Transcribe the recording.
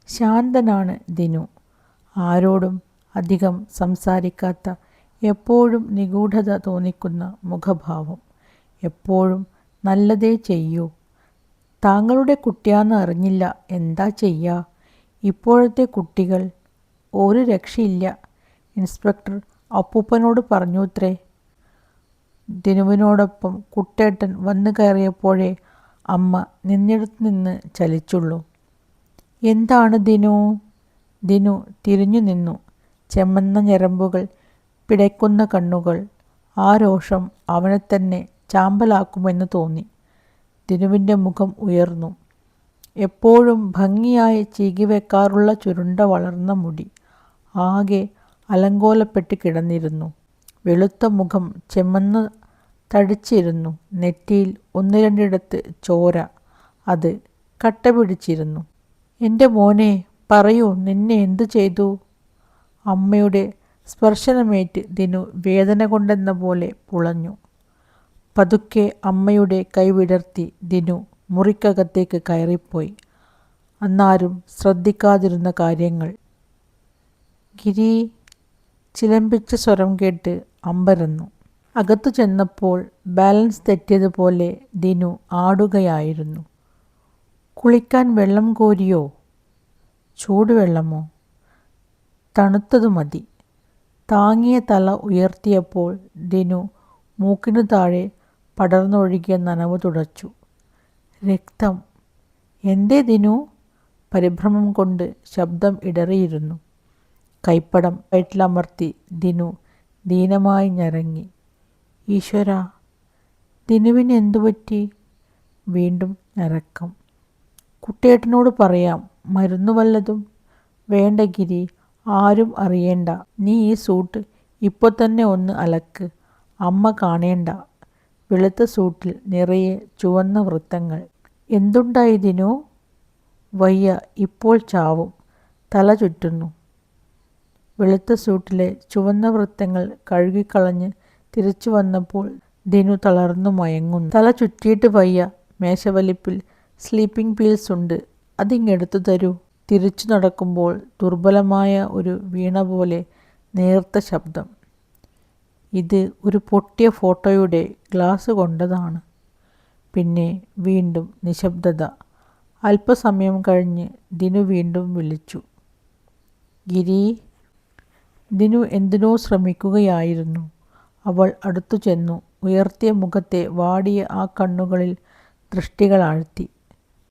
ശാന്തനാണ് ദിനു. ആരോടും അധികം സംസാരിക്കാത്ത, എപ്പോഴും നിഗൂഢത തോന്നിക്കുന്ന മുഖഭാവം. എപ്പോഴും നല്ലതേ ചെയ്യൂ. താങ്കളുടെ കുട്ടിയാന്ന് അറിഞ്ഞില്ല, എന്താ ചെയ്യാ? ഇപ്പോഴത്തെ കുട്ടികൾ ഒരു രക്ഷയില്ല, ഇൻസ്പെക്ടർ അപ്പൂപ്പനോട് പറഞ്ഞൂത്രേ. ദിനുവിനോടൊപ്പം കുട്ടേട്ടൻ വന്നു കയറിയപ്പോഴേ അമ്മ നിന്നിടത്ത് നിന്ന് ചലിച്ചുള്ളൂ. എന്താണ് ദിനു? ദിനു തിരിഞ്ഞു നിന്നു. ചെമ്മന്ന ഞരമ്പുകൾ, പിടയ്ക്കുന്ന കണ്ണുകൾ. ആ രോഷം അവനെ തന്നെ ചാമ്പലാക്കുമെന്ന് തോന്നി. ദിനുവിൻ്റെ മുഖം ഉയർന്നു. എപ്പോഴും ഭംഗിയായി ചീകിവെക്കാറുള്ള ചുരുണ്ട വളർന്ന മുടി ആകെ അലങ്കോലപ്പെട്ട് കിടന്നിരുന്നു. വെളുത്ത മുഖം ചെമ്മന്ന് തടിച്ചിരുന്നു. നെറ്റിയിൽ ഒന്ന് രണ്ടിടത്ത് ചോര, അത് കട്ട പിടിച്ചിരുന്നു. എൻ്റെ മോനെ, പറയൂ, നിന്നെ എന്തു ചെയ്തു? അമ്മയുടെ സ്പർശനമേറ്റ് ദിനു വേദന കൊണ്ടെന്ന പോലെ പുളഞ്ഞു. പതുക്കെ അമ്മയുടെ കൈ വിടർത്തി ദിനു മുറിക്കകത്തേക്ക് കയറിപ്പോയി. അന്നാരും ശ്രദ്ധിക്കാതിരുന്ന കാര്യങ്ങൾ. ഗിരി, ചിലമ്പിച്ച സ്വരം കേട്ട് അമ്പരന്നു. അകത്തു ചെന്നപ്പോൾ ബാലൻസ് തെറ്റിയതുപോലെ ദിനു ആടുകയായിരുന്നു. കുളിക്കാൻ വെള്ളം കോരിയോ? ചൂടുവെള്ളമോ? തണുത്തതു മതി. താങ്ങിയ തല ഉയർത്തിയപ്പോൾ ദിനു മൂക്കിനു താഴെ പടർന്നൊഴുകിയ നനവ് തുടച്ചു. രക്തം. എന്തേ ദിനു? പരിഭ്രമം കൊണ്ട് ശബ്ദം ഇടറിയിരുന്നു. കൈപ്പടം വയറ്റിലമർത്തി ദിനു ദീനമായി ഞരങ്ങി. ഈശ്വരാ, ദിനുവിന് എന്തുപറ്റി? വീണ്ടും ഞരക്കം. കുട്ടേട്ടനോട് പറയാം, മരുന്ന് വല്ലതും? വേണ്ട ഗിരി, ആരും അറിയണ്ട. നീ ഈ സൂട്ട് ഇപ്പോൾ തന്നെ ഒന്ന് അലക്ക്, അമ്മ കാണേണ്ട. വെളുത്ത സൂട്ടിൽ നിറയെ ചുവന്ന വൃത്തങ്ങൾ. എന്തുണ്ടായി ദിനു? വയ്യ, ഇപ്പോൾ ചാവും, തല ചുറ്റുന്നു. വെളുത്ത സൂട്ടിലെ ചുവന്ന വൃത്തങ്ങൾ കഴുകിക്കളഞ്ഞ് തിരിച്ചു വന്നപ്പോൾ ദിനു തളർന്നു മയങ്ങുന്നു. തല ചുറ്റിയിട്ട് വയ്യ. മേശവലിപ്പിൽ സ്ലീപ്പിംഗ് പീൽസ് ഉണ്ട്, അതിങ്ങെടുത്തു തരൂ. തിരിച്ചു നടക്കുമ്പോൾ ദുർബലമായ ഒരു വീണ പോലെ നേർത്ത ശബ്ദം. ഇത് ഒരു പൊട്ടിയ ഫോട്ടോയുടെ ഗ്ലാസ് കൊണ്ടതാണ്. പിന്നെ വീണ്ടും നിശബ്ദത. അല്പസമയം കഴിഞ്ഞ് ദിനു വീണ്ടും വിളിച്ചു, ഗിരി. ദിനു എന്തിനോ ശ്രമിക്കുകയായിരുന്നു. അവൾ അടുത്തു ചെന്നു. ഉയർത്തിയ മുഖത്തെ വാടിയ ആ കണ്ണുകളിൽ ദൃഷ്ടികൾ ആഴ്ത്തി.